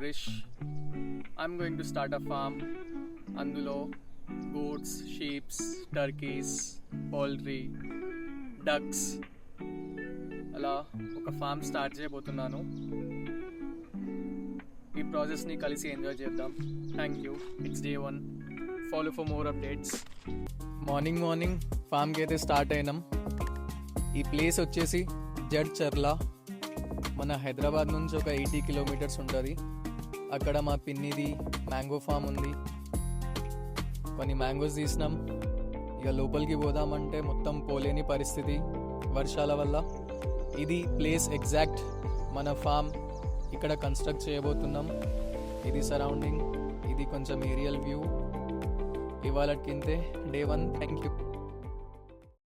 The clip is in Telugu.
Krish. I'm going to start a farm. అందులో goats, sheeps, turkeys, poultry, ducks అలా ఒక ఫార్మ్ స్టార్ట్ చేయబోతున్నాను. ఈ ప్రాసెస్ని కలిసి ఎంజాయ్ చేద్దాం. Thank you. It's day 1. Follow for more updates. Morning ఫామ్కి అయితే స్టార్ట్ అయినాం. ఈ ప్లేస్ వచ్చేసి జడ్చర్ల, మన హైదరాబాద్ నుంచి ఒక 80 కిలోమీటర్స్ ఉంటుంది. అక్కడ మా పిన్నిది మ్యాంగో ఫామ్ ఉంది. కొన్ని మ్యాంగోస్ తీసినాం. ఇక లోపలికి పోదామంటే మొత్తం పోలేని పరిస్థితి వర్షాల వల్ల. ఇది ప్లేస్ ఎగ్జాక్ట్ మన ఫామ్. ఇక్కడ కన్స్ట్రక్ట్ చేయబోతున్నాం. ఇది సరౌండింగ్, ఇది కొంచెం ఏరియల్ వ్యూ. ఇవాళ కింతే డే 1. Thank you.